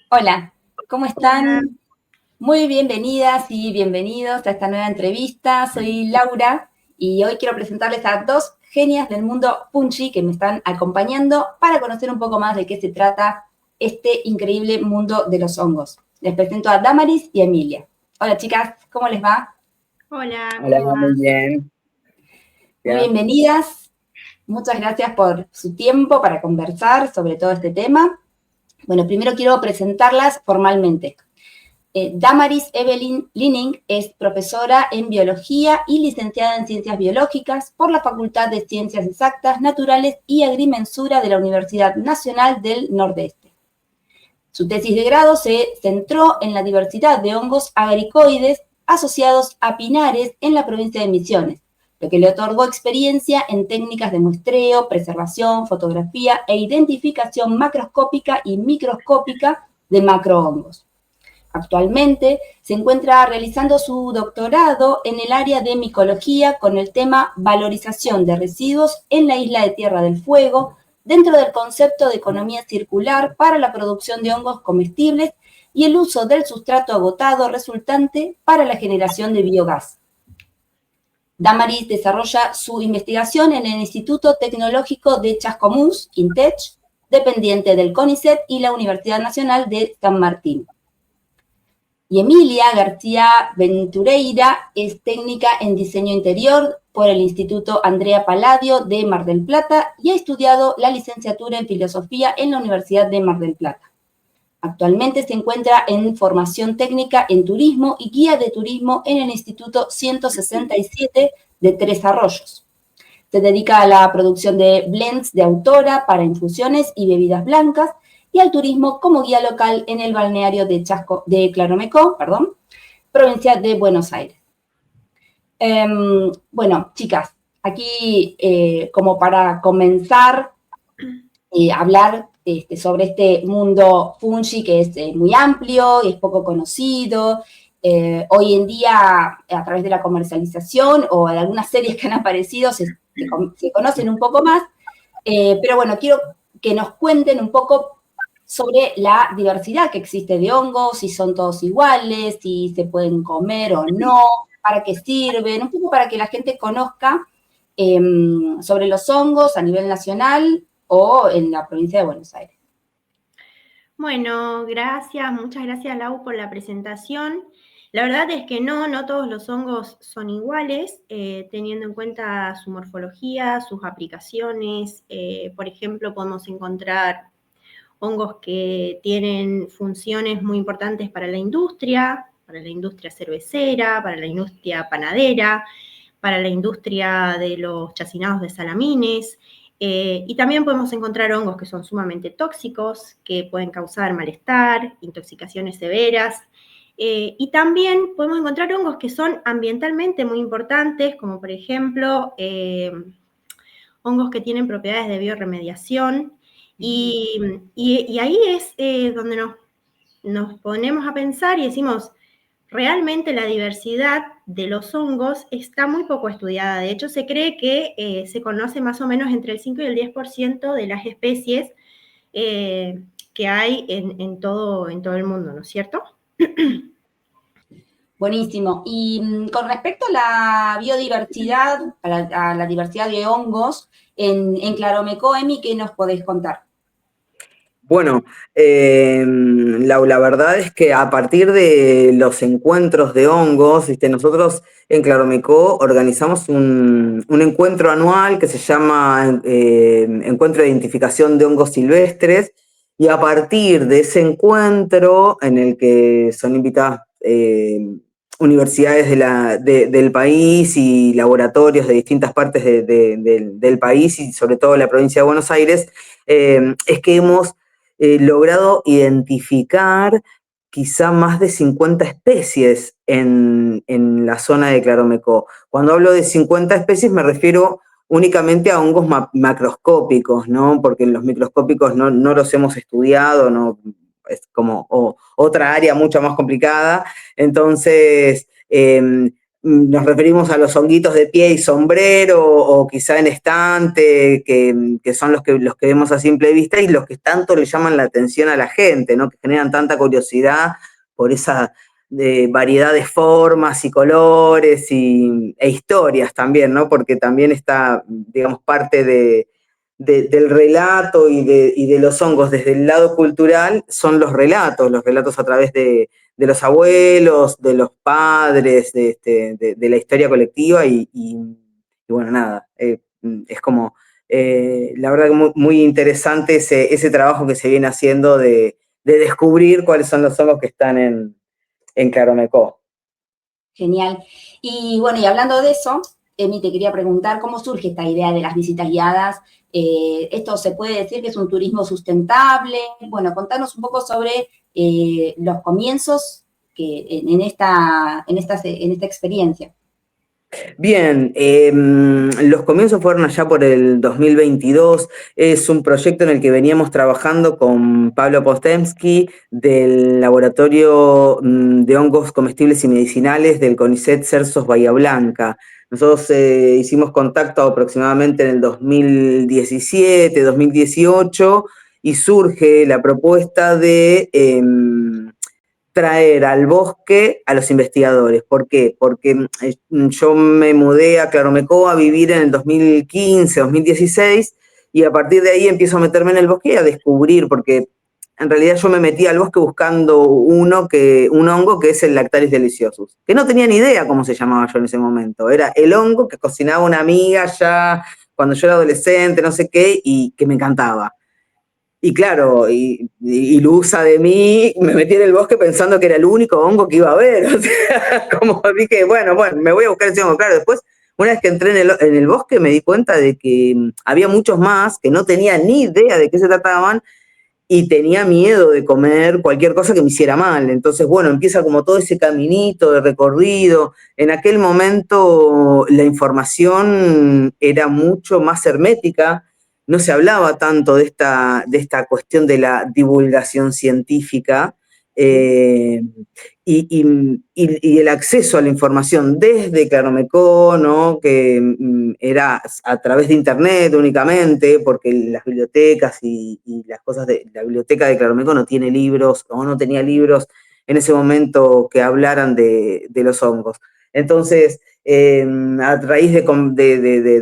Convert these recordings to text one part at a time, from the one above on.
Hola, ¿cómo Hola, están? Muy bienvenidas y bienvenidos a esta nueva entrevista. Soy Laura y hoy quiero presentarles a dos genias del mundo Fungi que me están acompañando para conocer un poco más de qué se trata este increíble mundo de los hongos. Les presento a Damaris y Emilia. Hola chicas, ¿cómo les va? hola, Hola, ¿cómo muy vas? bien. Muy Ya. bienvenidas. Muchas gracias por su tiempo para conversar sobre todo este tema. Bueno, primero quiero presentarlas formalmente. Damaris Evelyn Lining es profesora en biología y licenciada en ciencias biológicas por la Facultad de Ciencias Exactas, Naturales y Agrimensura de la Universidad Nacional del Nordeste. Su tesis de grado se centró en la diversidad de hongos agricoides asociados a pinares en la provincia de Misiones, lo que le otorgó experiencia en técnicas de muestreo, preservación, fotografía e identificación macroscópica y microscópica de macrohongos. Actualmente se encuentra realizando su doctorado en el área de micología con el tema valorización de residuos en la isla de Tierra del Fuego, dentro del concepto de economía circular para la producción de hongos comestibles y el uso del sustrato agotado resultante para la generación de biogás. Damaris desarrolla su investigación en el Instituto Tecnológico de Chascomús, INTECH, dependiente del CONICET y la Universidad Nacional de San Martín. Y Emilia García Ventureira es técnica en diseño interior por el Instituto Andrea Palladio de Mar del Plata y ha estudiado la licenciatura en filosofía en la Universidad de Mar del Plata. Actualmente se encuentra en formación técnica en turismo y guía de turismo en el Instituto 167 de Tres Arroyos. Se dedica a la producción de blends de autora para infusiones y bebidas blancas y al turismo como guía local en el balneario de Claromecó, provincia de Buenos Aires. Bueno, chicas, aquí como para comenzar a hablar sobre este mundo fungi que es muy amplio y es poco conocido. Hoy en día, a través de la comercialización o de algunas series que han aparecido, se conocen un poco más, pero bueno, quiero que nos cuenten un poco sobre la diversidad que existe de hongos, si son todos iguales, si se pueden comer o no, para qué sirven, un poco para que la gente conozca eh, sobre los hongos a nivel nacional o en la provincia de Buenos Aires. Bueno, gracias, muchas gracias Lau por la presentación. La verdad es que no todos los hongos son iguales, teniendo en cuenta su morfología, sus aplicaciones. Por ejemplo, podemos encontrar hongos que tienen funciones muy importantes para la industria cervecera, para la industria panadera, para la industria de los chacinados de salamines. Y también podemos encontrar hongos que son sumamente tóxicos, que pueden causar malestar, intoxicaciones severas. Y también podemos encontrar hongos que son ambientalmente muy importantes, como por ejemplo hongos que tienen propiedades de bioremediación. Y ahí es donde nos ponemos a pensar y decimos, realmente la diversidad de los hongos está muy poco estudiada. De hecho, se cree que se conoce más o menos entre el 5 y el 10% de las especies que hay en todo el mundo, ¿no es cierto? Buenísimo. Y con respecto a la biodiversidad, a la diversidad de hongos, en Claromecó, Emi, ¿qué nos podés contar? Bueno, la verdad es que a partir de los encuentros de hongos, nosotros en Claromecó organizamos un encuentro anual que se llama Encuentro de Identificación de Hongos Silvestres, y a partir de ese encuentro en el que son invitadas universidades del país y laboratorios de distintas partes del país y sobre todo la provincia de Buenos Aires, es que hemos logrado identificar quizá más de 50 especies en la zona de Claromecó. Cuando hablo de 50 especies me refiero únicamente a hongos macroscópicos, ¿no? Porque en los microscópicos no los hemos estudiado, no, es como otra área mucho más complicada. Entonces, nos referimos a los honguitos de pie y sombrero, o quizá en estante, que son los que vemos a simple vista y los que tanto le llaman la atención a la gente, ¿no? Que generan tanta curiosidad por esa variedad de formas y colores e historias también, ¿no? Porque también está, digamos, parte del relato y de los hongos desde el lado cultural son los relatos a través de los abuelos, de los padres, de la historia colectiva y bueno, nada, es como, la verdad que muy, muy interesante ese trabajo que se viene haciendo de descubrir cuáles son los hongos que están en Claromecó. Genial. Y bueno, y hablando de eso, Emi, te quería preguntar cómo surge esta idea de las visitas guiadas. ¿Esto se puede decir que es un turismo sustentable? Bueno, contanos un poco sobre los comienzos en esta experiencia. Bien, los comienzos fueron allá por el 2022. Es un proyecto en el que veníamos trabajando con Pablo Postemsky del Laboratorio de Hongos Comestibles y Medicinales del CONICET Cersos Bahía Blanca. Nosotros hicimos contacto aproximadamente en el 2017, 2018, y surge la propuesta de traer al bosque a los investigadores. ¿Por qué? Porque yo me mudé a Claromecó a vivir en el 2015, 2016, y a partir de ahí empiezo a meterme en el bosque y a descubrir, porque en realidad yo me metí al bosque buscando un hongo que es el Lactalis deliciosus, que no tenía ni idea cómo se llamaba yo en ese momento. Era el hongo que cocinaba una amiga ya cuando yo era adolescente, no sé qué, y que me encantaba. Y claro, ilusa de mí, me metí en el bosque pensando que era el único hongo que iba a haber. O sea, como dije, bueno, me voy a buscar ese hongo. Claro, después, una vez que entré en el bosque, me di cuenta de que había muchos más que no tenía ni idea de qué se trataban y tenía miedo de comer cualquier cosa que me hiciera mal. Entonces, bueno, empieza como todo ese caminito de recorrido. En aquel momento la información era mucho más hermética, no se hablaba tanto de esta cuestión de la divulgación científica, eh, y el acceso a la información desde Claromecó, ¿no? Que era a través de internet únicamente, porque las bibliotecas y las cosas de la biblioteca de Claromecó no tiene libros, o no tenía libros en ese momento que hablaran de los hongos. Entonces, a raíz de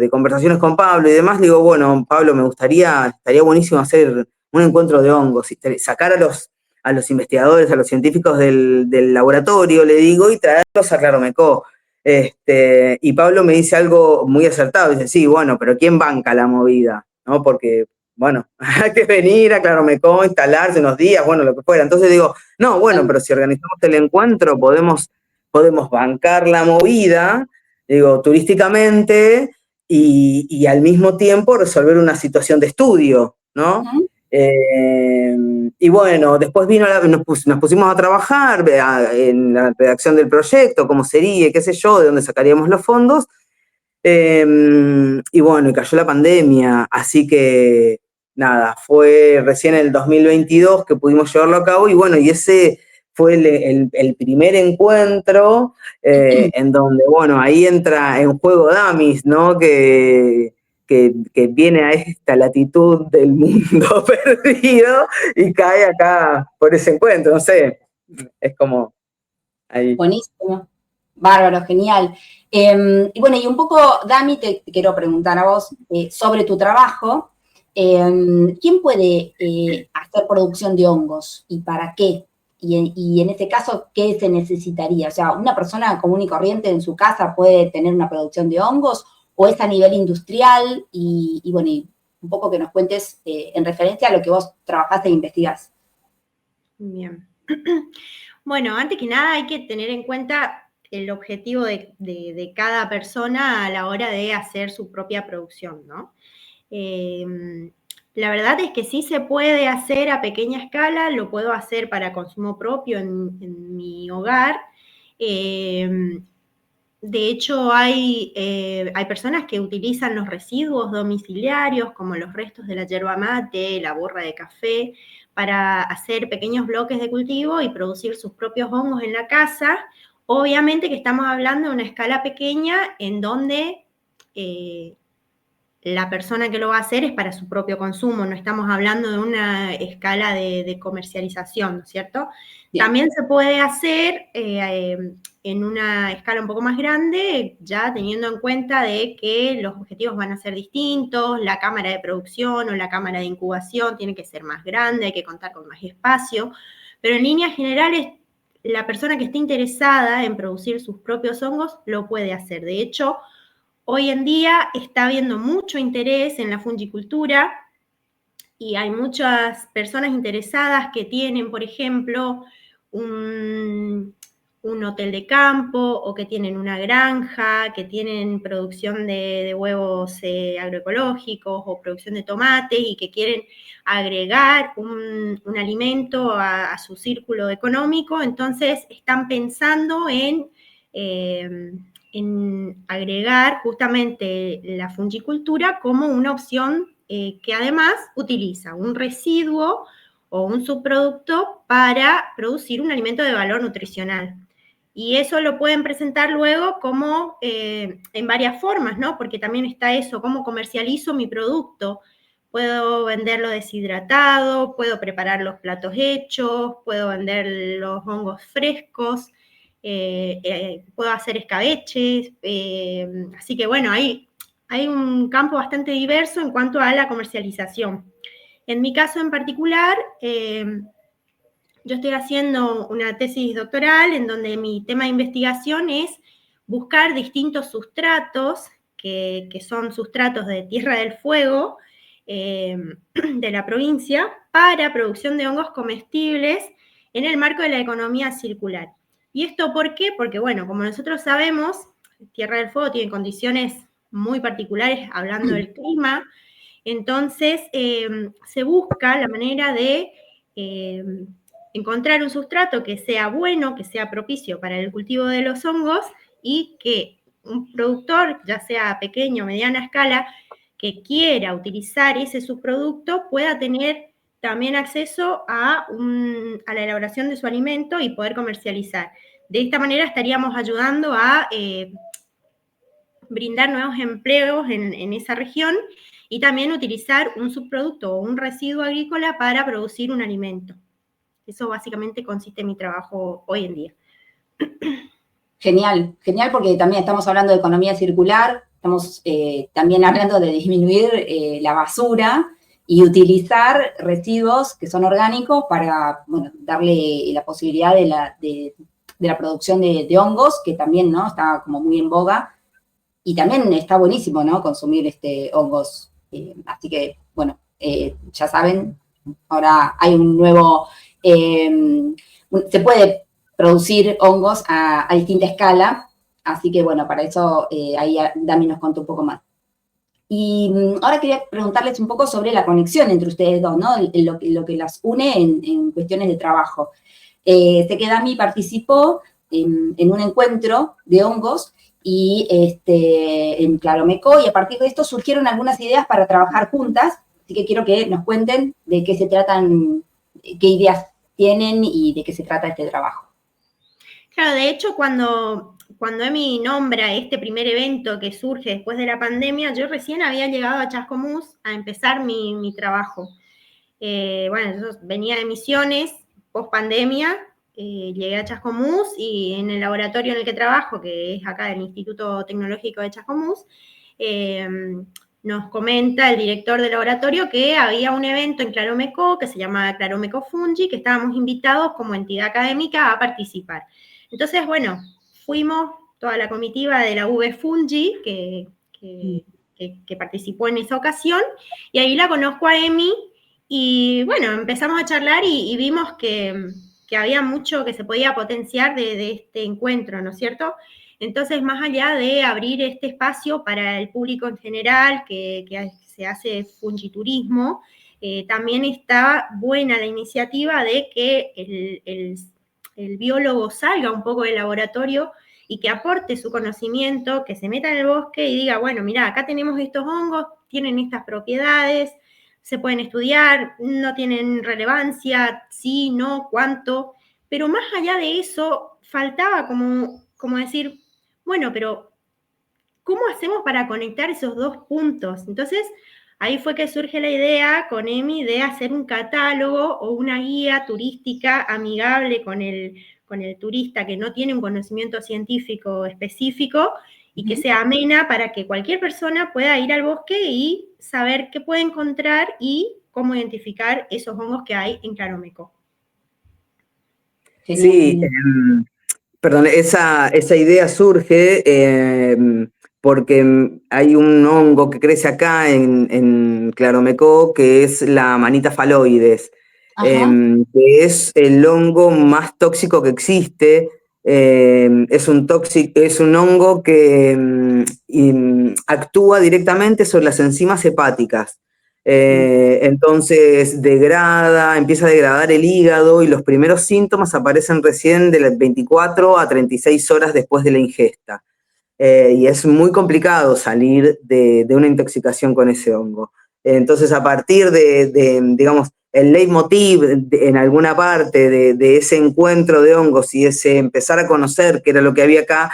conversaciones con Pablo y demás, digo, bueno, Pablo, estaría buenísimo hacer un encuentro de hongos, y sacar a los investigadores, a los científicos del laboratorio, le digo, y traerlos a Claromecó. Y Pablo me dice algo muy acertado, dice, sí, bueno, pero ¿quién banca la movida? ¿No? Porque, bueno, hay que venir a Claromecó, instalarse unos días, bueno, lo que fuera. Entonces digo, no, bueno, pero si organizamos el encuentro, podemos bancar la movida, digo, turísticamente, y al mismo tiempo resolver una situación de estudio, ¿no? Uh-huh. Y bueno, después nos pusimos a trabajar en la redacción del proyecto, cómo sería, qué sé yo, de dónde sacaríamos los fondos. Y bueno, y cayó la pandemia, así que nada, fue recién en el 2022 que pudimos llevarlo a cabo, y bueno, y ese fue el primer encuentro en donde, bueno, ahí entra en juego Damis, ¿no? Que viene a esta latitud del mundo perdido y cae acá por ese encuentro, no sé, es como ahí. Buenísimo, bárbaro, genial. Y bueno, y un poco, Dami, te quiero preguntar a vos sobre tu trabajo. ¿Quién puede hacer producción de hongos y para qué? Y en este caso, ¿qué se necesitaría? O sea, ¿una persona común y corriente en su casa puede tener una producción de hongos o es a nivel industrial? Y bueno, y un poco que nos cuentes en referencia a lo que vos trabajás e investigás. Bien. Bueno, antes que nada hay que tener en cuenta el objetivo de cada persona a la hora de hacer su propia producción, ¿no? La verdad es que sí se puede hacer a pequeña escala, lo puedo hacer para consumo propio en mi hogar. De hecho, hay personas que utilizan los residuos domiciliarios, como los restos de la yerba mate, la borra de café, para hacer pequeños bloques de cultivo y producir sus propios hongos en la casa, Obviamente que estamos hablando de una escala pequeña en donde la persona que lo va a hacer es para su propio consumo, no estamos hablando de una escala de comercialización, ¿no es cierto? Bien. También se puede hacer en una escala un poco más grande, ya teniendo en cuenta de que los objetivos van a ser distintos, la cámara de producción o la cámara de incubación tiene que ser más grande, hay que contar con más espacio, pero en líneas generales, la persona que esté interesada en producir sus propios hongos lo puede hacer. De hecho, hoy en día está habiendo mucho interés en la fungicultura y hay muchas personas interesadas que tienen, por ejemplo, un hotel de campo o que tienen una granja, que tienen producción de huevos agroecológicos o producción de tomates y que quieren agregar un alimento a su círculo económico, entonces están pensando en agregar justamente la fungicultura como una opción que además utiliza un residuo o un subproducto para producir un alimento de valor nutricional. Y eso lo pueden presentar luego como en varias formas, ¿no? Porque también está eso, cómo comercializo mi producto. Puedo venderlo deshidratado, puedo preparar los platos hechos, puedo vender los hongos frescos, puedo hacer escabeches, así que bueno, hay un campo bastante diverso en cuanto a la comercialización. En mi caso en particular, yo estoy haciendo una tesis doctoral en donde mi tema de investigación es buscar distintos sustratos, que son sustratos de Tierra del Fuego, de la provincia, para producción de hongos comestibles en el marco de la economía circular. ¿Y esto por qué? Porque, bueno, como nosotros sabemos, Tierra del Fuego tiene condiciones muy particulares hablando del clima, entonces se busca la manera de encontrar un sustrato que sea bueno, que sea propicio para el cultivo de los hongos y que un productor, ya sea pequeño o mediana escala, que quiera utilizar ese subproducto pueda tener también acceso a la elaboración de su alimento y poder comercializar. De esta manera estaríamos ayudando a brindar nuevos empleos en esa región y también utilizar un subproducto o un residuo agrícola para producir un alimento. Eso básicamente consiste en mi trabajo hoy en día. Genial, genial porque también estamos hablando de economía circular, estamos también hablando de disminuir la basura y utilizar residuos que son orgánicos para, bueno, darle la posibilidad de la producción de hongos, que también, ¿no?, está como muy en boga. Y también está buenísimo, ¿no?, consumir hongos. Así que, bueno, ya saben, ahora hay un nuevo... se puede producir hongos a distinta escala, así que, bueno, para eso ahí Dami nos contó un poco más. Y ahora quería preguntarles un poco sobre la conexión entre ustedes dos, ¿no?, lo que las une en cuestiones de trabajo. Sé que Dami participó en un encuentro de hongos y en Claromecó, y a partir de esto surgieron algunas ideas para trabajar juntas, así que quiero que nos cuenten de qué se tratan, qué ideas tienen y de qué se trata este trabajo. Claro, de hecho, cuando Emi nombra este primer evento que surge después de la pandemia, yo recién había llegado a Chascomús a empezar mi trabajo. Bueno, yo venía de Misiones, post pandemia, llegué a Chascomús y en el laboratorio en el que trabajo, que es acá del Instituto Tecnológico de Chascomús, nos comenta el director del laboratorio que había un evento en Claromecó que se llama Claromecó Fungi, que estábamos invitados como entidad académica a participar. Entonces, bueno, fuimos toda la comitiva de la UB Fungi que participó en esa ocasión, y ahí la conozco a Emi, y bueno, empezamos a charlar y vimos que había mucho que se podía potenciar de este encuentro, ¿no es cierto? Entonces, más allá de abrir este espacio para el público en general, que se hace fungiturismo, también está buena la iniciativa de que el biólogo salga un poco del laboratorio y que aporte su conocimiento, que se meta en el bosque y diga, bueno, mira, acá tenemos estos hongos, tienen estas propiedades, se pueden estudiar, no tienen relevancia, sí, no, cuánto, pero más allá de eso, faltaba como decir, bueno, pero ¿cómo hacemos para conectar esos dos puntos? Entonces, ahí fue que surge la idea con Emi de hacer un catálogo o una guía turística amigable con el turista que no tiene un conocimiento científico específico y que sea amena para que cualquier persona pueda ir al bosque y saber qué puede encontrar y cómo identificar esos hongos que hay en Claromeco. Sí, perdón, esa idea surge porque hay un hongo que crece acá en Claromecó, que es la Manita phalloides, que es el hongo más tóxico que existe. Es un hongo que actúa directamente sobre las enzimas hepáticas. Entonces empieza a degradar el hígado y los primeros síntomas aparecen recién de las 24 a 36 horas después de la ingesta. Y es muy complicado salir de una intoxicación con ese hongo. Entonces, a partir digamos, el leitmotiv en alguna parte de ese encuentro de hongos y ese empezar a conocer qué era lo que había acá,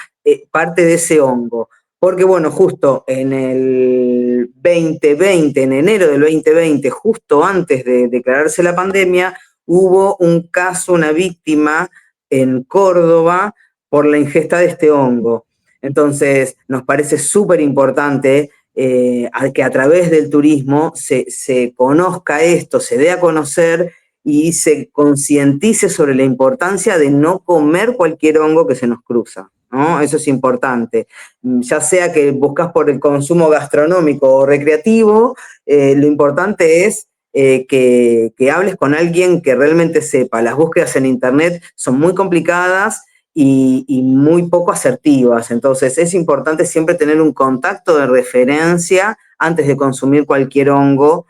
parte de ese hongo. Porque, bueno, justo en el 2020, en enero del 2020, justo antes de declararse la pandemia, hubo un caso, una víctima en Córdoba por la ingesta de este hongo. Entonces, nos parece súper importante que a través del turismo se conozca esto, se dé a conocer y se concientice sobre la importancia de no comer cualquier hongo que se nos cruza, ¿no? Eso es importante. Ya sea que buscas por el consumo gastronómico o recreativo, lo importante es que hables con alguien que realmente sepa. Las búsquedas en internet son muy complicadas y muy poco asertivas. Entonces es importante siempre tener un contacto de referencia antes de consumir cualquier hongo,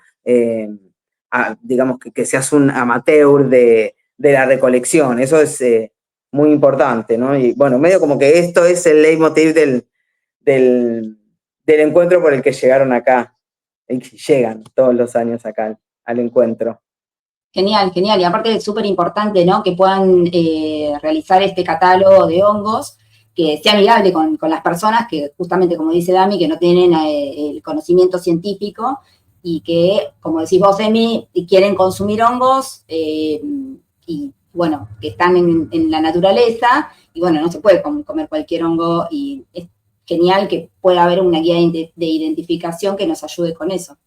digamos que seas un amateur de la recolección. Eso es muy importante, ¿no? Y bueno, medio como que esto es el leitmotiv del encuentro por el que llegaron acá. Y llegan todos los años acá al encuentro. Genial, genial. Y aparte es súper importante, ¿no? Que puedan realizar este catálogo de hongos que sea amigable con las personas que, justamente como dice Dami, que no tienen el conocimiento científico y que, como decís vos, Emi, quieren consumir hongos y, bueno, que están en la naturaleza y, bueno, no se puede comer cualquier hongo y es genial que pueda haber una guía de identificación que nos ayude con eso.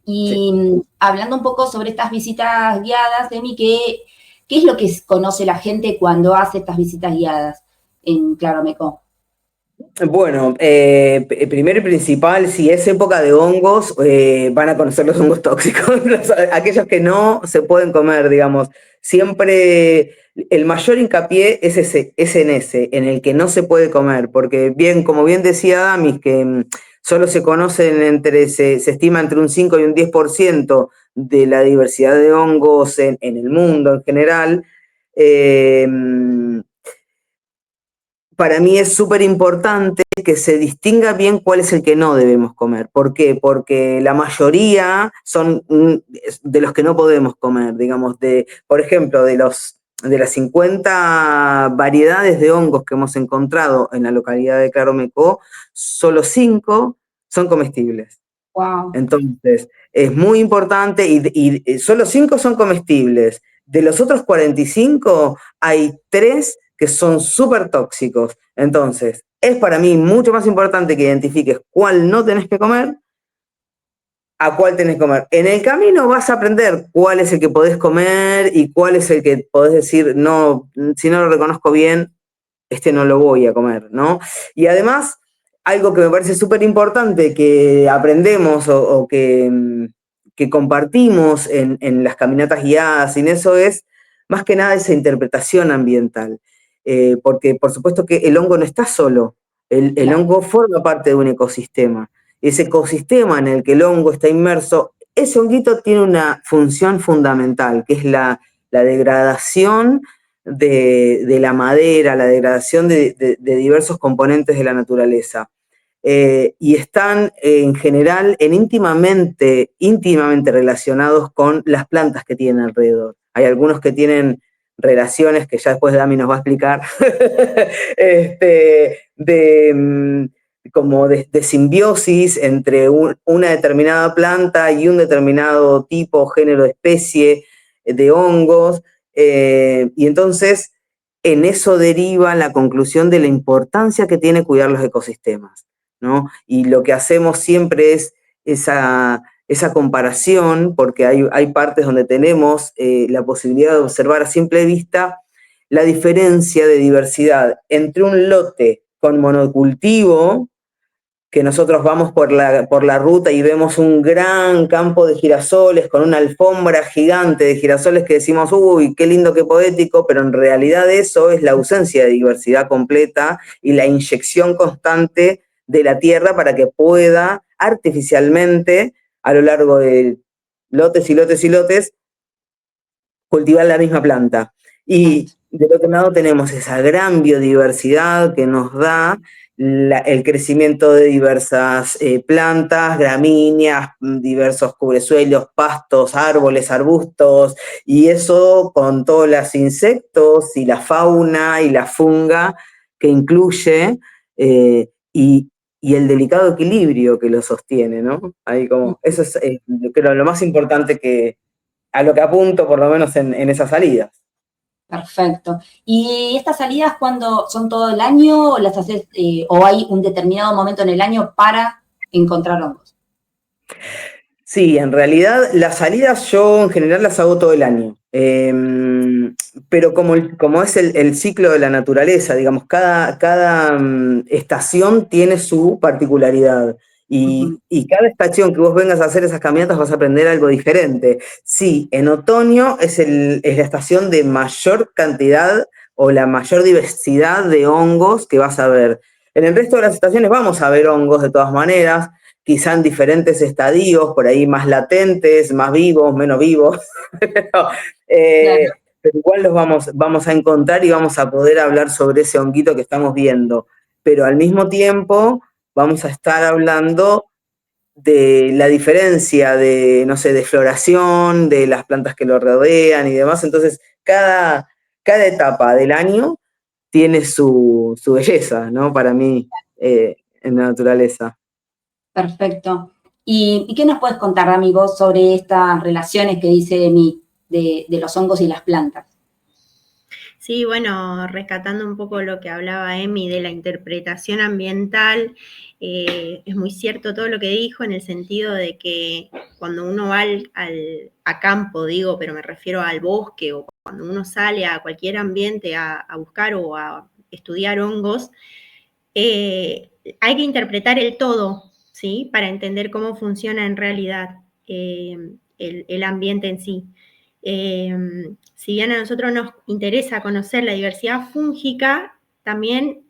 Y sí, hablando un poco sobre estas visitas guiadas, Emi, ¿qué es lo que conoce la gente cuando hace estas visitas guiadas en Claromecó? Bueno, primero y principal, si es época de hongos, van a conocer los hongos tóxicos, aquellos que no se pueden comer, digamos. Siempre el mayor hincapié es en ese, en el que no se puede comer, porque como bien decía Damis, que solo se conocen se estima entre un 5 y un 10% de la diversidad de hongos en el mundo en general. Para mí es súper importante que se distinga bien cuál es el que no debemos comer. ¿Por qué? Porque la mayoría son de los que no podemos comer, digamos, por ejemplo, de las 50 variedades de hongos que hemos encontrado en la localidad de Claromecó, solo 5 son comestibles. Wow. Entonces, es muy importante y solo 5 son comestibles. De los otros 45, hay 3 que son súper tóxicos. Entonces, es para mí mucho más importante que identifiques cuál no tenés que comer, a cuál tenés que comer. En el camino vas a aprender cuál es el que podés comer y cuál es el que podés decir, no, si no lo reconozco bien, este no lo voy a comer, ¿no? Y además, algo que me parece súper importante que aprendemos o que compartimos en las caminatas guiadas, y en eso es más que nada esa interpretación ambiental. Porque por supuesto que el hongo no está solo, el hongo forma parte de un ecosistema. Ese ecosistema en el que el hongo está inmerso, ese honguito tiene una función fundamental, que es la degradación de la madera, la degradación de diversos componentes de la naturaleza. Y están en general íntimamente relacionados con las plantas que tienen alrededor. Hay algunos que tienen relaciones que ya después Dami nos va a explicar, como de simbiosis entre una determinada planta y un determinado tipo, género, especie de hongos, y entonces en eso deriva la conclusión de la importancia que tiene cuidar los ecosistemas, ¿no? Y lo que hacemos siempre es esa comparación, porque hay partes donde tenemos la posibilidad de observar a simple vista la diferencia de diversidad entre un lote con monocultivo, que nosotros vamos por la ruta y vemos un gran campo de girasoles con una alfombra gigante de girasoles que decimos, uy, qué lindo, qué poético, pero en realidad eso es la ausencia de diversidad completa y la inyección constante de la tierra para que pueda artificialmente, a lo largo de lotes y lotes y lotes, cultivar la misma planta. Y del otro lado tenemos esa gran biodiversidad que nos da el crecimiento de diversas plantas, gramíneas, diversos cubresuelos, pastos, árboles, arbustos, y eso con todos los insectos y la fauna y la funga que incluye, y el delicado equilibrio que lo sostiene, ¿no? Ahí como, eso es creo lo más importante a lo que apunto, por lo menos en esas salidas. Perfecto. ¿Y estas salidas cuándo son todo el año o las haces, o hay un determinado momento en el año para encontrar hongos? Sí, en realidad las salidas yo en general las hago todo el año. Pero como es el ciclo de la naturaleza, digamos, cada estación tiene su particularidad. Y cada estación que vos vengas a hacer esas caminatas vas a aprender algo diferente. Sí, en otoño es la estación de mayor cantidad o la mayor diversidad de hongos que vas a ver. En el resto de las estaciones vamos a ver hongos de todas maneras, quizá en diferentes estadios, por ahí más latentes, más vivos, menos vivos, pero igual los vamos a encontrar y vamos a poder hablar sobre ese honguito que estamos viendo. Pero al mismo tiempo vamos a estar hablando de la diferencia de, no sé, de floración, de las plantas que lo rodean y demás. Entonces, cada etapa del año tiene su belleza, ¿no? Para mí, en la naturaleza. Perfecto. ¿Y qué nos puedes contar, amigos, sobre estas relaciones que dice Emi de los hongos y las plantas? Sí, bueno, rescatando un poco lo que hablaba Emi de la interpretación ambiental, es muy cierto todo lo que dijo en el sentido de que cuando uno va a campo, digo, pero me refiero al bosque, o cuando uno sale a cualquier ambiente a buscar o a estudiar hongos, hay que interpretar el todo, ¿sí? Para entender cómo funciona en realidad el ambiente en sí. Si bien a nosotros nos interesa conocer la diversidad fúngica, también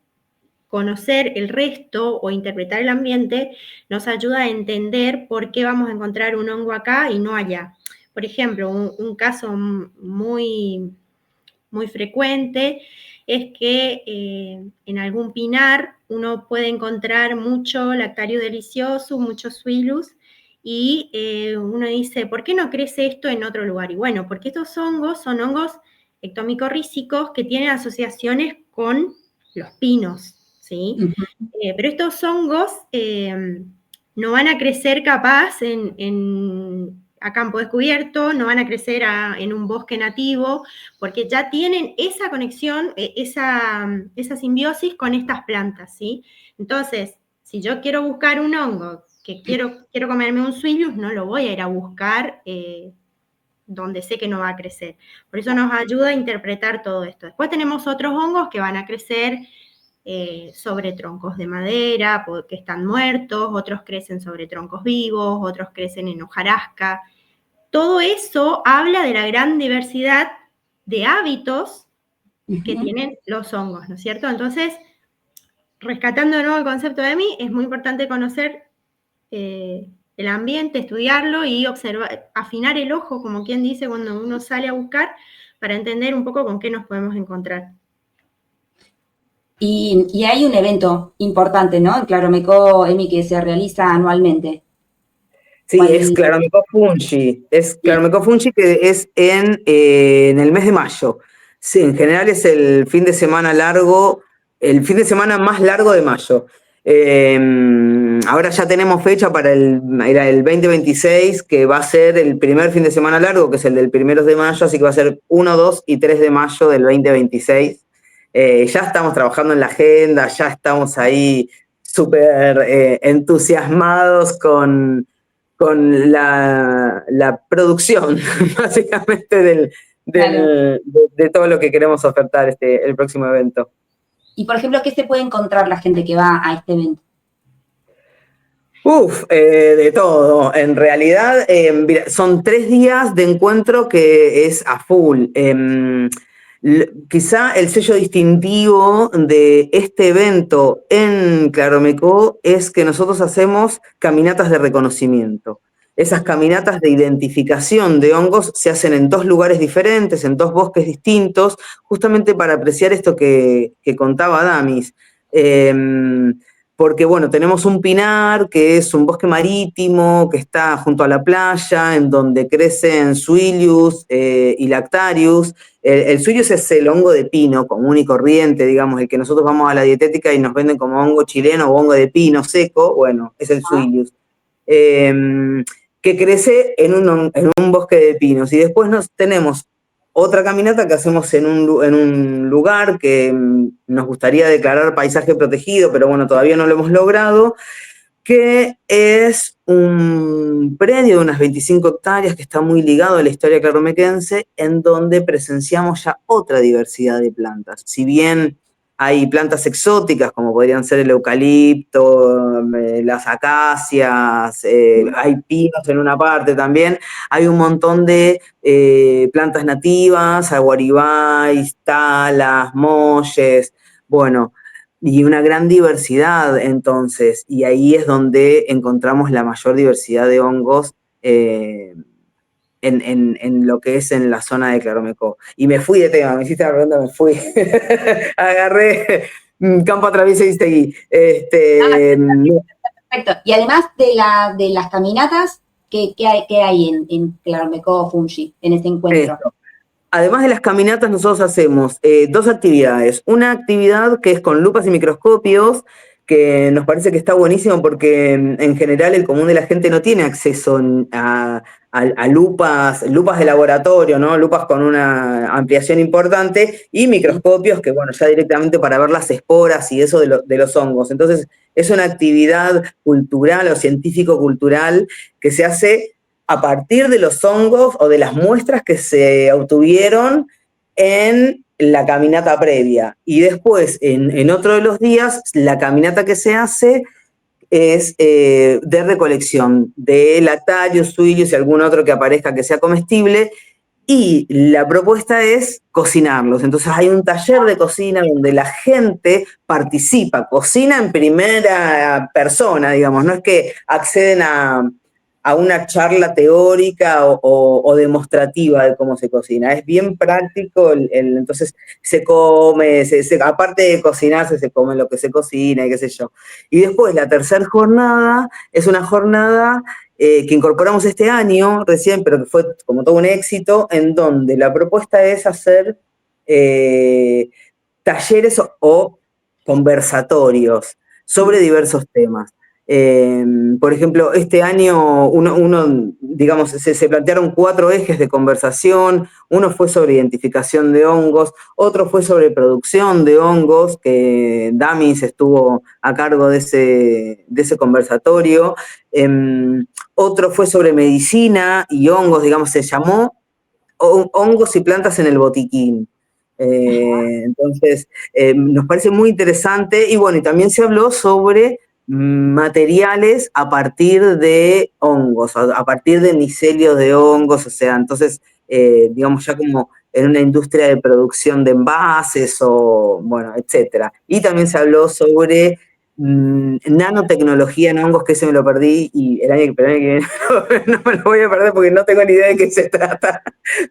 conocer el resto o interpretar el ambiente nos ayuda a entender por qué vamos a encontrar un hongo acá y no allá. Por ejemplo, un caso muy, muy frecuente es que en algún pinar uno puede encontrar mucho Lactarius deliciosus, mucho Suillus, y uno dice, ¿por qué no crece esto en otro lugar? Y bueno, porque estos hongos son hongos ectomicorrícicos que tienen asociaciones con los pinos, ¿sí? Pero estos hongos no van a crecer capaz a campo descubierto, no van a crecer en un bosque nativo, porque ya tienen esa conexión, esa simbiosis con estas plantas, ¿sí? Entonces, si yo quiero buscar un hongo, que quiero comerme un Suillus, no lo voy a ir a buscar donde sé que no va a crecer. Por eso nos ayuda a interpretar todo esto. Después tenemos otros hongos que van a crecer sobre troncos de madera, que están muertos, otros crecen sobre troncos vivos, otros crecen en hojarasca. Todo eso habla de la gran diversidad de hábitos que tienen los hongos, ¿no es cierto? Entonces, rescatando de nuevo el concepto de Emi, es muy importante conocer el ambiente, estudiarlo y observar, afinar el ojo, como quien dice, cuando uno sale a buscar, para entender un poco con qué nos podemos encontrar. Y hay un evento importante, ¿no? En Claromeco, Emi, que se realiza anualmente. Sí, es Claromeco Fungi. Es Claromeco Fungi que es en el mes de mayo. Sí, en general es el fin de semana largo, el fin de semana más largo de mayo. Ahora ya tenemos fecha era el 2026, que va a ser el primer fin de semana largo, que es el del 1 de mayo, así que va a ser 1, 2 y 3 de mayo del 2026. Ya estamos trabajando en la agenda, ya estamos ahí súper entusiasmados con la producción, básicamente, Claro. de todo lo que queremos ofertar el próximo evento. Y, por ejemplo, ¿qué se puede encontrar la gente que va a este evento? De todo. En realidad, mira, son 3 días de encuentro que es a full. Quizá el sello distintivo de este evento en Claromecó es que nosotros hacemos caminatas de reconocimiento. Esas caminatas de identificación de hongos se hacen en 2 lugares diferentes, en 2 bosques distintos, justamente para apreciar esto que contaba Damis. Porque, bueno, tenemos un pinar, que es un bosque marítimo, que está junto a la playa, en donde crecen Suilius y Lactarius. El Suilius es el hongo de pino común y corriente, digamos, el que nosotros vamos a la dietética y nos venden como hongo chileno o hongo de pino seco, bueno, es el Suilius. Que crece en un bosque de pinos. Y después tenemos otra caminata que hacemos en un lugar que nos gustaría declarar paisaje protegido, pero bueno, todavía no lo hemos logrado, que es un predio de unas 25 hectáreas que está muy ligado a la historia claromequense, en donde presenciamos ya otra diversidad de plantas. Si bien hay plantas exóticas, como podrían ser el eucalipto, las acacias, hay pinos en una parte también, hay un montón de plantas nativas, aguaribáis, talas, molles, bueno, y una gran diversidad, entonces, y ahí es donde encontramos la mayor diversidad de hongos en lo que es en la zona de Claromecó. Y me fui de tema, me hiciste la pregunta, me fui. Agarré campo atraviesa y seguí. Perfecto. Y además de las caminatas, ¿qué hay en Claromecó Fungi, en este encuentro? Esto. Además de las caminatas, nosotros hacemos 2 actividades. Una actividad que es con lupas y microscopios, que nos parece que está buenísimo porque en general el común de la gente no tiene acceso a lupas de laboratorio, ¿no? Lupas con una ampliación importante y microscopios que, bueno, ya directamente para ver las esporas y eso de los hongos. Entonces, es una actividad cultural o científico-cultural que se hace a partir de los hongos o de las muestras que se obtuvieron en la caminata previa. Y después, en otro de los días, la caminata que se hace es de recolección de Lactarius, Suilius y algún otro que aparezca que sea comestible. Y la propuesta es cocinarlos. Entonces hay un taller de cocina donde la gente participa, cocina en primera persona, digamos, no es que acceden a una charla teórica o demostrativa de cómo se cocina. Es bien práctico, entonces se come, aparte de cocinarse, se come lo que se cocina y qué sé yo. Y después la tercera jornada es una jornada que incorporamos este año recién, pero que fue como todo un éxito, en donde la propuesta es hacer talleres o conversatorios sobre diversos temas. Por ejemplo, este año digamos, se plantearon 4 ejes de conversación. Uno fue sobre identificación de hongos, otro fue sobre producción de hongos, que Damis estuvo a cargo de ese conversatorio. Otro fue sobre medicina y hongos, digamos, se llamó Hongos y plantas en el botiquín. Entonces, nos parece muy interesante y bueno, y también se habló sobre materiales a partir de hongos, a partir de micelios de hongos, o sea, entonces, digamos, ya como en una industria de producción de envases o, bueno, etcétera. Y también se habló sobre nanotecnología en hongos, que ese me lo perdí y el año que viene no me lo voy a perder porque no tengo ni idea de qué se trata,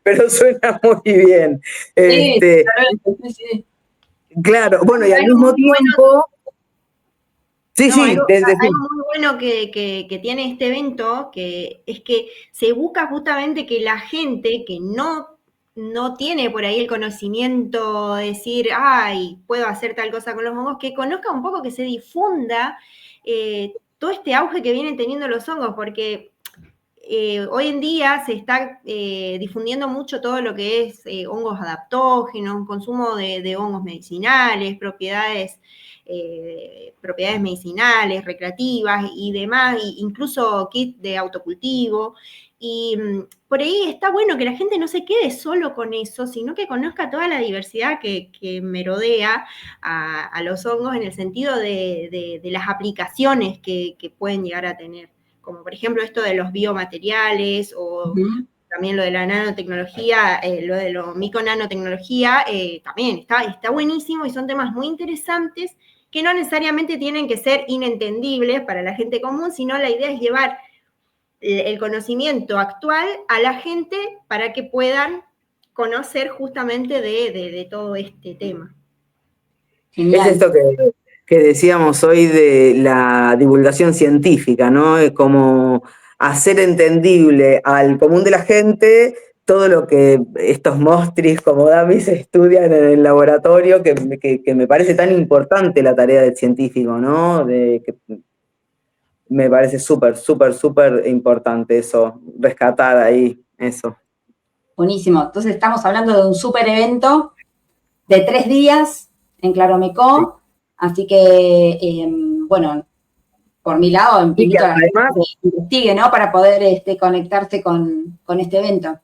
pero suena muy bien. Sí, sí. Claro, bueno, y al mismo tiempo... Sí, No, sí, algo muy bueno que tiene este evento, que es que se busca justamente que la gente que no no tiene por ahí el conocimiento de decir, ay, puedo hacer tal cosa con los hongos, que conozca un poco, que se difunda todo este auge que vienen teniendo los hongos, porque hoy en día se está difundiendo mucho todo lo que es hongos adaptógenos, consumo de hongos medicinales, propiedades medicinales, recreativas y demás, incluso kit de autocultivo. Y por ahí está bueno que la gente no se quede solo con eso, sino que conozca toda la diversidad que merodea a los hongos en el sentido de las aplicaciones que pueden llegar a tener, como por ejemplo esto de los biomateriales o también lo de la nanotecnología, lo de la micronanotecnología, también está buenísimo y son temas muy interesantes que no necesariamente tienen que ser inentendibles para la gente común, sino la idea es llevar el conocimiento actual a la gente para que puedan conocer justamente de todo este tema. Genial. Es esto que decíamos hoy de la divulgación científica, ¿no? Es como hacer entendible al común de la gente todo lo que estos monstruos como Damis estudian en el laboratorio, que me parece tan importante la tarea del científico, ¿no? Me parece súper, súper, súper importante eso, rescatar ahí eso. Buenísimo. Entonces estamos hablando de un súper evento de 3 días en Claromecó, así que, bueno, por mi lado, invito a la gente que investigue, ¿no? Para poder conectarse con este evento.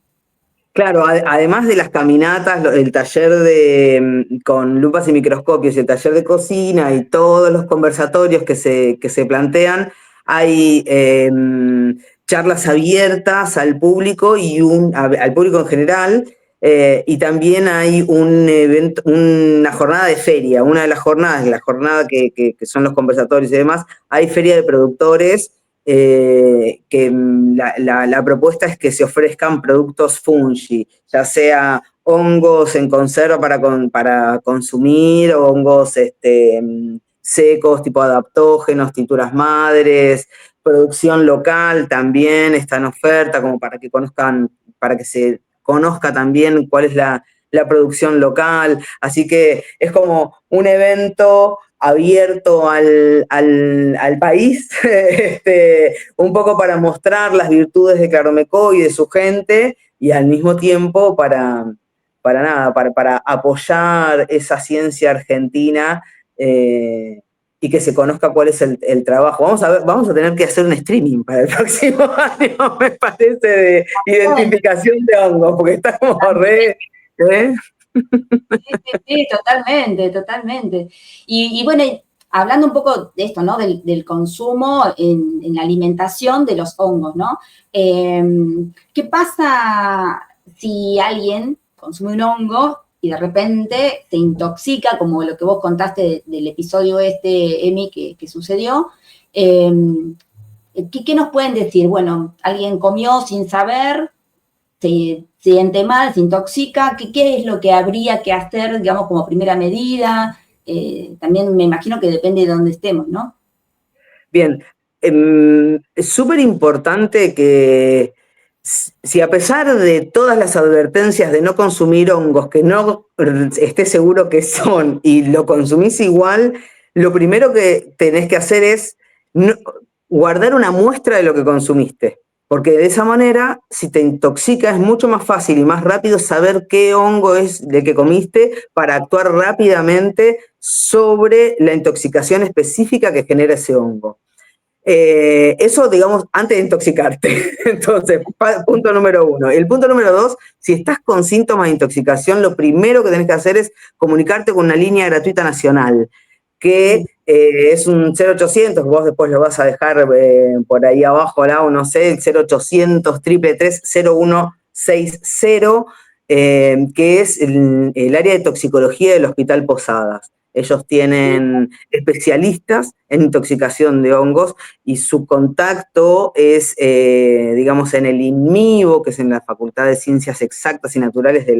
Claro, además de las caminatas, el taller con lupas y microscopios, el taller de cocina y todos los conversatorios que se plantean, hay charlas abiertas al público al público en general, y también hay un evento, una jornada de feria. Una de las jornadas, la jornada que son los conversatorios y demás, hay feria de productores. Que la propuesta es que se ofrezcan productos fungi, ya sea hongos en conserva para consumir, hongos secos, tipo adaptógenos, tinturas madres, producción local también está en oferta, como para que se conozca también cuál es la producción local. Así que es como un evento abierto al país, un poco para mostrar las virtudes de Claromecó y de su gente, y al mismo tiempo para apoyar esa ciencia argentina, y que se conozca cuál es el trabajo. Vamos a tener que hacer un streaming para el próximo año, me parece, de identificación de hongos, porque está como re... Sí, totalmente. Y bueno, hablando un poco de esto, ¿no? Del consumo en la alimentación de los hongos, ¿no? ¿Qué pasa si alguien consume un hongo y de repente se intoxica, como lo que vos contaste del episodio Emi, que sucedió? ¿Qué nos pueden decir? Bueno, alguien comió sin saber, se siente mal, se intoxica, ¿qué es lo que habría que hacer, digamos, como primera medida? También me imagino que depende de dónde estemos, ¿no? Bien, es súper importante que si a pesar de todas las advertencias de no consumir hongos, que no estés seguro que son, y lo consumís igual, lo primero que tenés que hacer es guardar una muestra de lo que consumiste. Porque de esa manera, si te intoxica, es mucho más fácil y más rápido saber qué hongo es el que comiste para actuar rápidamente sobre la intoxicación específica que genera ese hongo. Eso, digamos, antes de intoxicarte. Entonces, punto número 1. El punto número 2, si estás con síntomas de intoxicación, lo primero que tenés que hacer es comunicarte con una línea gratuita nacional, que es un 0800, vos después lo vas a dejar por ahí abajo, no sé, el 0800 333 0160, que es el área de toxicología del Hospital Posadas. Ellos tienen especialistas en intoxicación de hongos y su contacto es, digamos, en el INMIVO, que es en la Facultad de Ciencias Exactas y Naturales de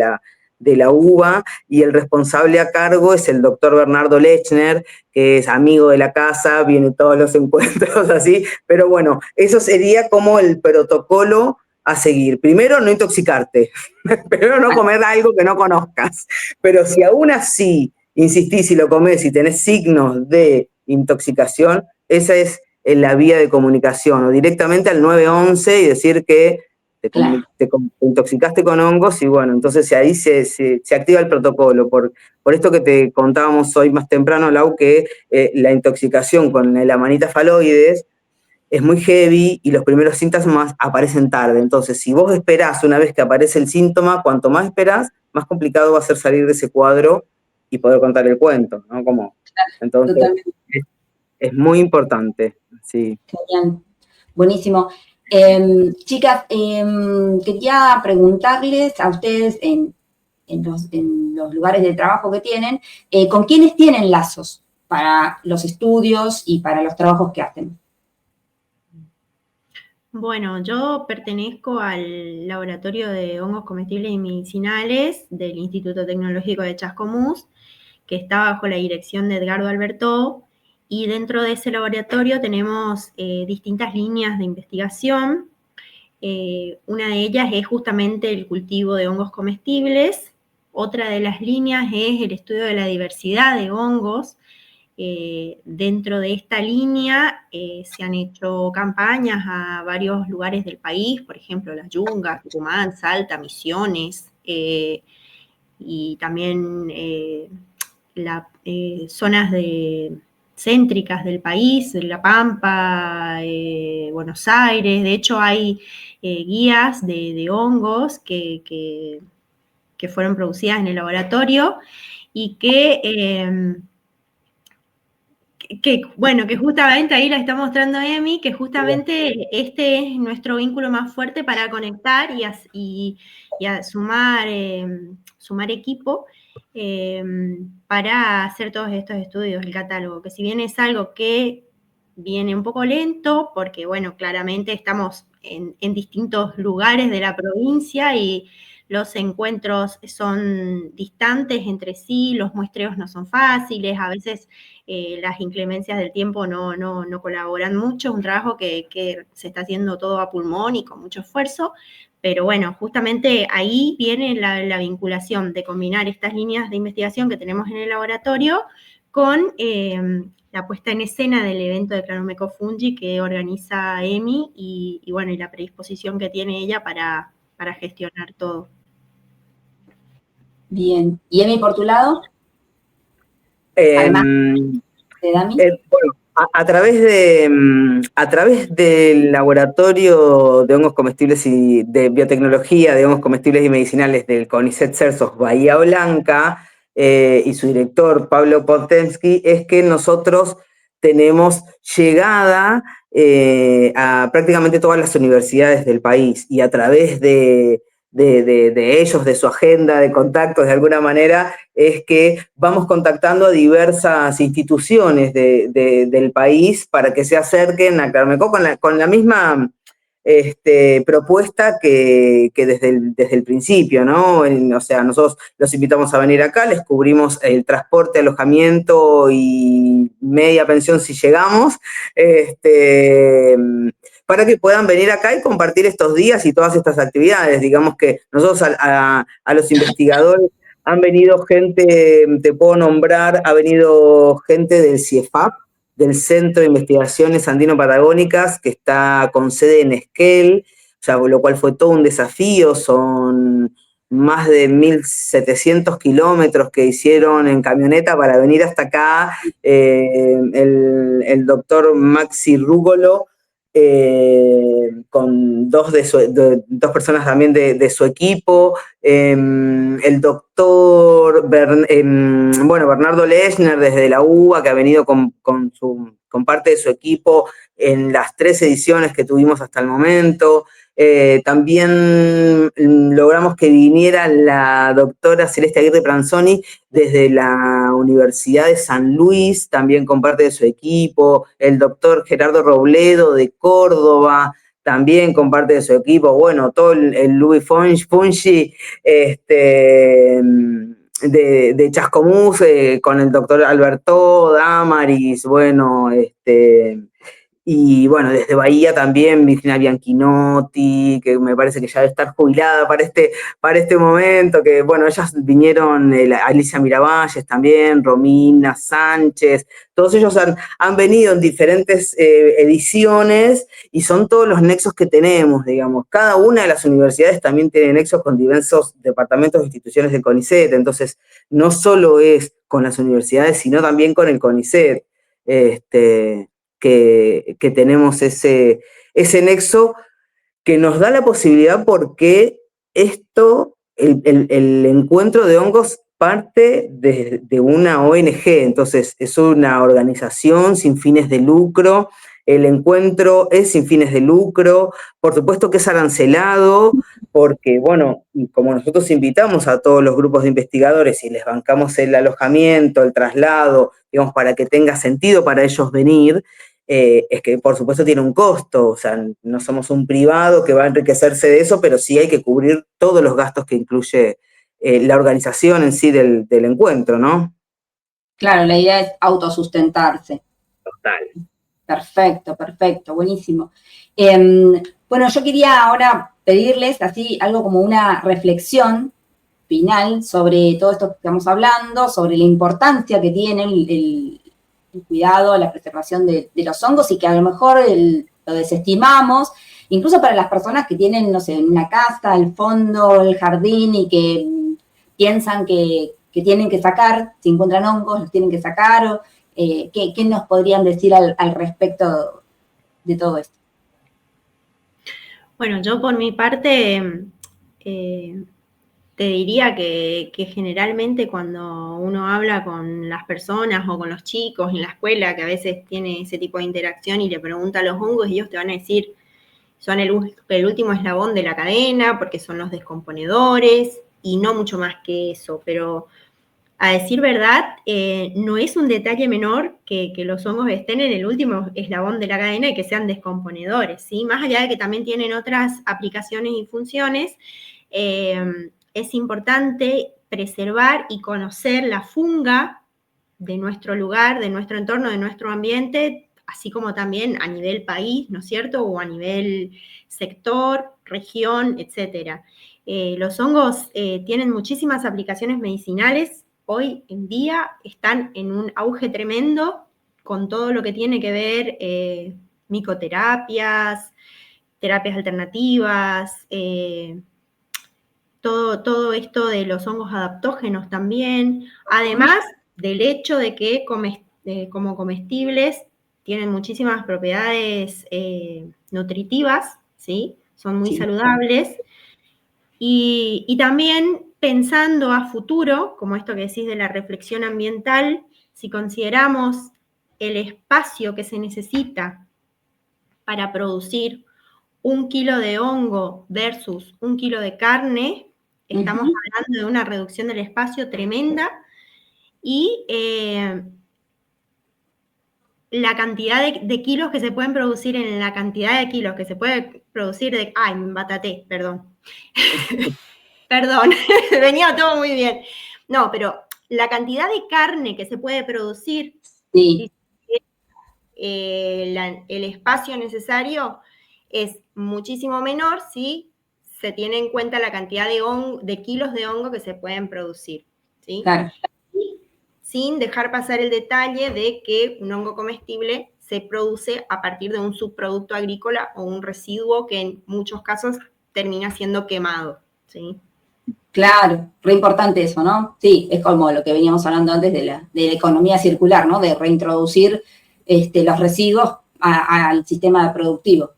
la UBA, y el responsable a cargo es el doctor Bernardo Lechner, que es amigo de la casa, viene todos los encuentros así, pero bueno, eso sería como el protocolo a seguir. Primero, no intoxicarte. Primero, no comer algo que no conozcas. Pero si aún así insistís y lo comés y tenés signos de intoxicación, esa es la vía de comunicación, o directamente al 911 y decir que te intoxicaste con hongos, y bueno, entonces ahí se activa el protocolo. Por esto que te contábamos hoy más temprano, Lau, que la intoxicación con el Amanita phalloides es muy heavy y los primeros síntomas aparecen tarde. Entonces, si vos esperás una vez que aparece el síntoma, cuanto más esperás, más complicado va a ser salir de ese cuadro y poder contar el cuento, ¿no? Entonces, es muy importante, sí. Genial, buenísimo. Chicas, quería preguntarles a ustedes en los lugares de trabajo que tienen, ¿con quiénes tienen lazos para los estudios y para los trabajos que hacen? Bueno, yo pertenezco al Laboratorio de Hongos Comestibles y Medicinales del Instituto Tecnológico de Chascomús, que está bajo la dirección de Edgardo Albertó, y dentro de ese laboratorio tenemos distintas líneas de investigación. Una de ellas es justamente el cultivo de hongos comestibles. Otra de las líneas es el estudio de la diversidad de hongos. Dentro de esta línea se han hecho campañas a varios lugares del país, por ejemplo, Las Yungas, Tucumán, Salta, Misiones, y también zonas céntricas del país, La Pampa, Buenos Aires. De hecho, hay guías de hongos que fueron producidas en el laboratorio y que justamente ahí la está mostrando Emi, que justamente este es nuestro vínculo más fuerte para conectar y a sumar equipo para hacer todos estos estudios, el catálogo, que si bien es algo que viene un poco lento, porque bueno, claramente estamos en distintos lugares de la provincia y los encuentros son distantes entre sí, los muestreos no son fáciles, a veces las inclemencias del tiempo no colaboran mucho, es un trabajo que se está haciendo todo a pulmón y con mucho esfuerzo, pero bueno, justamente ahí viene la vinculación de combinar estas líneas de investigación que tenemos en el laboratorio con la puesta en escena del evento de Clonomeco Fungi que organiza Emi y bueno, y la predisposición que tiene ella para gestionar todo. Bien. ¿Y Emi, por tu lado? Además de Dami. Bueno, a través del Laboratorio de Hongos Comestibles y de Biotecnología de Hongos Comestibles y Medicinales del CONICET Cersos Bahía Blanca y su director Pablo Potensky, es que nosotros tenemos llegada a prácticamente todas las universidades del país, y a través de ellos, de su agenda de contactos, de alguna manera, es que vamos contactando a diversas instituciones del país para que se acerquen a Clonomeco con la misma propuesta que desde el principio, ¿no? O sea, nosotros los invitamos a venir acá, les cubrimos el transporte, alojamiento y media pensión si llegamos, para que puedan venir acá y compartir estos días y todas estas actividades. Digamos que nosotros a los investigadores han venido gente, te puedo nombrar, ha venido gente del CIEFAP, del Centro de Investigaciones Andino-Patagónicas, que está con sede en Esquel, o sea, lo cual fue todo un desafío. Son más de 1.700 kilómetros que hicieron en camioneta para venir hasta acá. El doctor Maxi Rugolo, con dos personas también de su equipo, el doctor Bernardo Lechner desde la UBA, que ha venido con parte de su equipo en las 3 ediciones que tuvimos hasta el momento. También logramos que viniera la doctora Celeste Aguirre Pranzoni desde la Universidad de San Luis, también con parte de su equipo, el doctor Gerardo Robledo de Córdoba, también con parte de su equipo, bueno, todo el Luis Fungi, de Chascomús, con el doctor Albertó, Damaris, bueno, Y bueno, desde Bahía también, Virginia Bianchinotti, que me parece que ya debe estar jubilada para este momento, que bueno, ellas vinieron, Alicia Miravalles también, Romina Sánchez, todos ellos han venido en diferentes ediciones y son todos los nexos que tenemos, digamos. Cada una de las universidades también tiene nexos con diversos departamentos e instituciones del CONICET, entonces no solo es con las universidades, sino también con el CONICET. Que tenemos ese nexo que nos da la posibilidad porque el encuentro de hongos parte de una ONG, entonces es una organización sin fines de lucro, el encuentro es sin fines de lucro, por supuesto que es arancelado, porque, bueno, como nosotros invitamos a todos los grupos de investigadores y les bancamos el alojamiento, el traslado, digamos, para que tenga sentido para ellos venir, es que por supuesto tiene un costo, o sea, no somos un privado que va a enriquecerse de eso, pero sí hay que cubrir todos los gastos que incluye la organización en sí del encuentro, ¿no? Claro, la idea es autosustentarse. Total. Perfecto, buenísimo. Bueno, yo quería ahora pedirles así algo como una reflexión final sobre todo esto que estamos hablando, sobre la importancia que tiene el cuidado, la preservación de los hongos y que a lo mejor lo desestimamos, incluso para las personas que tienen, no sé, una casa, el fondo, el jardín y que piensan que tienen que sacar, si encuentran hongos, los tienen que sacar, ¿qué nos podrían decir al respecto de todo esto? Bueno, yo por mi parte te diría que generalmente cuando uno habla con las personas o con los chicos en la escuela, que a veces tiene ese tipo de interacción y le pregunta a los hongos, ellos te van a decir, son el último eslabón de la cadena porque son los descomponedores y no mucho más que eso, pero a decir verdad, no es un detalle menor que los hongos estén en el último eslabón de la cadena y que sean descomponedores, ¿sí? Más allá de que también tienen otras aplicaciones y funciones, es importante preservar y conocer la funga de nuestro lugar, de nuestro entorno, de nuestro ambiente, así como también a nivel país, ¿no es cierto? O a nivel sector, región, etcétera. Los hongos tienen muchísimas aplicaciones medicinales. Hoy en día están en un auge tremendo con todo lo que tiene que ver micoterapias, terapias alternativas, todo esto de los hongos adaptógenos también, además del hecho de que como comestibles tienen muchísimas propiedades nutritivas, ¿sí? Son muy saludables. Y también pensando a futuro, como esto que decís de la reflexión ambiental, si consideramos el espacio que se necesita para producir 1 kilo de hongo versus 1 kilo de carne, estamos hablando de una reducción del espacio tremenda y la cantidad de kilos que se pueden producir en la cantidad de kilos que se puede producir de... ¡Ay, me embataté! Perdón. Perdón, venía todo muy bien. No, pero la cantidad de carne que se puede producir, sí. el espacio necesario es muchísimo menor si se tiene en cuenta la cantidad de kilos de hongo que se pueden producir, ¿sí? Claro. Sin dejar pasar el detalle de que un hongo comestible se produce a partir de un subproducto agrícola o un residuo que en muchos casos termina siendo quemado, ¿sí? Claro, re importante eso, ¿no? Sí, es como lo que veníamos hablando antes de la economía circular, ¿no? De reintroducir los residuos al sistema productivo.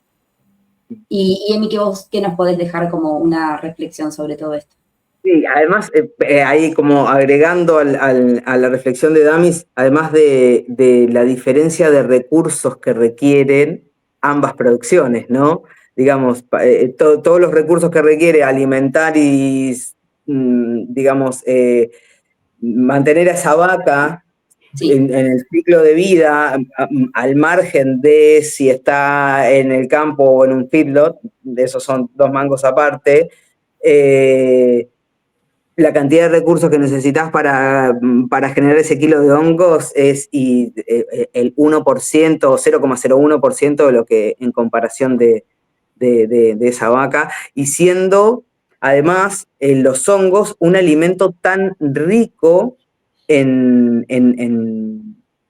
Y Emi, ¿qué nos podés dejar como una reflexión sobre todo esto? Sí, además, ahí como agregando a la reflexión de Damis, además de la diferencia de recursos que requieren ambas producciones, ¿no? Digamos, todos los recursos que requiere alimentar y, digamos, mantener a esa vaca en el ciclo de vida, al margen de si está en el campo o en un feedlot, de esos son 2 mangos aparte, la cantidad de recursos que necesitas para generar ese kilo de hongos es el 1% o 0,01% de lo que en comparación de esa vaca, y siendo además los hongos un alimento tan rico en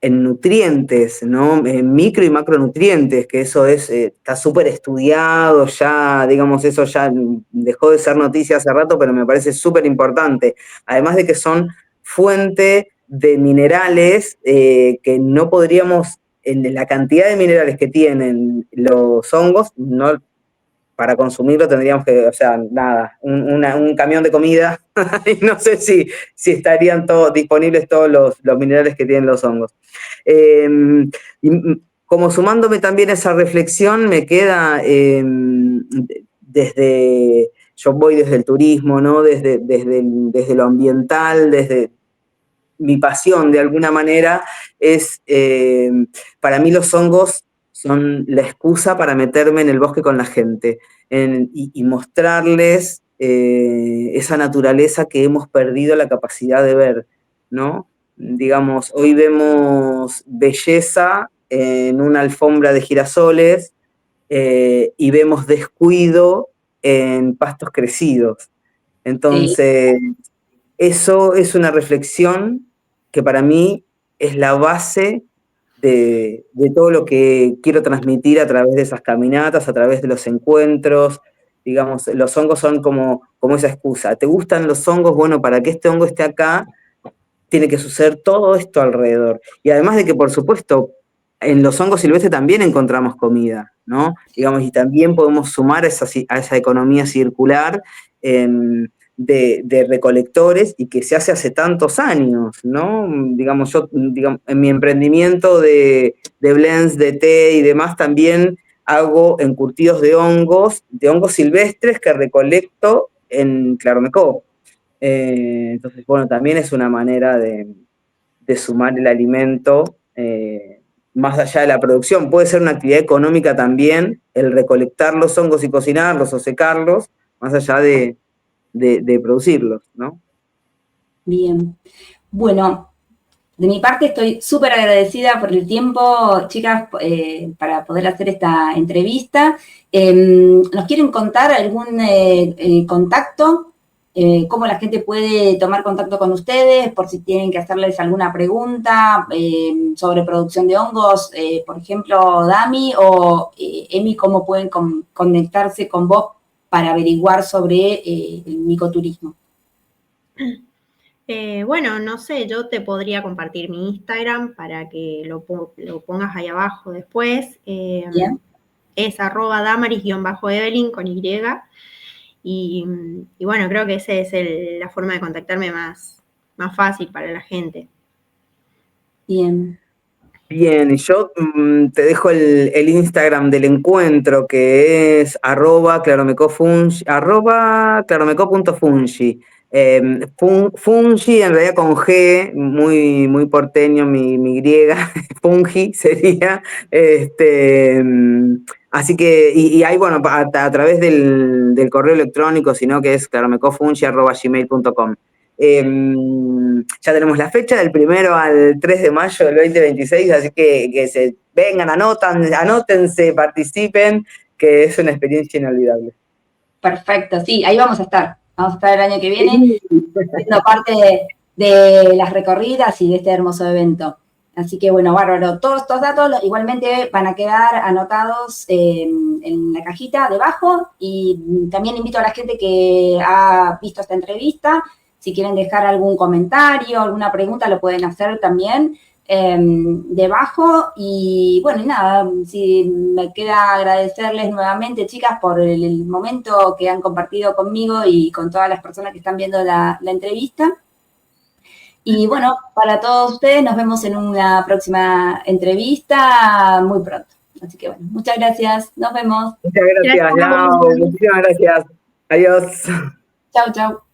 nutrientes, ¿no? En micro y macronutrientes, que eso está súper estudiado, ya, digamos, eso ya dejó de ser noticia hace rato, pero me parece súper importante. Además de que son fuente de minerales que no podríamos, en la cantidad de minerales que tienen los hongos, no, para consumirlo tendríamos que, o sea, nada, un camión de comida, y no sé si estarían disponibles todos los minerales que tienen los hongos. Y como sumándome también a esa reflexión, me queda yo voy desde el turismo, ¿no? Desde lo ambiental, desde mi pasión de alguna manera, para mí los hongos son la excusa para meterme en el bosque con la gente y mostrarles esa naturaleza que hemos perdido la capacidad de ver, ¿no? Digamos, hoy vemos belleza en una alfombra de girasoles y vemos descuido en pastos crecidos. Entonces, eso es una reflexión que para mí es la base de todo lo que quiero transmitir a través de esas caminatas, a través de los encuentros. Digamos, los hongos son como esa excusa. ¿Te gustan los hongos? Bueno, para que este hongo esté acá, tiene que suceder todo esto alrededor. Y además de que, por supuesto, en los hongos silvestres también encontramos comida, ¿no? Digamos, y también podemos sumar a esa economía circular de recolectores y que se hace tantos años, ¿no? Digamos, en mi emprendimiento de blends de té y demás también hago encurtidos de hongos silvestres que recolecto en Claromecó. Entonces, bueno, también es una manera de sumar el alimento más allá de la producción. Puede ser una actividad económica también, el recolectar los hongos y cocinarlos o secarlos, más allá de producirlos, ¿no? Bien. Bueno, de mi parte estoy súper agradecida por el tiempo, chicas, para poder hacer esta entrevista. ¿Nos quieren contar algún contacto? ¿Cómo la gente puede tomar contacto con ustedes? Por si tienen que hacerles alguna pregunta sobre producción de hongos, por ejemplo, Dami o Emi, ¿cómo pueden conectarse con vos para averiguar sobre el micoturismo? Bueno, no sé, yo te podría compartir mi Instagram para que lo pongas ahí abajo después. Es @damaris_evelyn con Y. Y bueno, creo que esa es la forma de contactarme más fácil para la gente. Bien. Bien, y yo te dejo el Instagram del encuentro, que es @claromeco.fungi. Fungi en realidad con G, muy, muy porteño, mi griega, fungi sería. Así que, y ahí, bueno, a través del correo electrónico, sino que es claromecofungi@gmail.com. Ya tenemos la fecha del 1 al 3 de mayo del 2026, así que se vengan, anótense, participen, que es una experiencia inolvidable. Perfecto, sí, ahí vamos a estar. Vamos a estar el año que viene siendo parte de las recorridas y de este hermoso evento. Así que, bueno, bárbaro. Todos estos datos igualmente van a quedar anotados en la cajita debajo, y también invito a la gente que ha visto esta entrevista, si quieren dejar algún comentario, alguna pregunta, lo pueden hacer también debajo. Y bueno, y nada, si me queda agradecerles nuevamente, chicas, por el momento que han compartido conmigo y con todas las personas que están viendo la entrevista. Y bueno, para todos ustedes nos vemos en una próxima entrevista muy pronto. Así que bueno, muchas gracias, nos vemos. Muchas gracias, Lau, muchísimas gracias. Adiós. Chau, chau.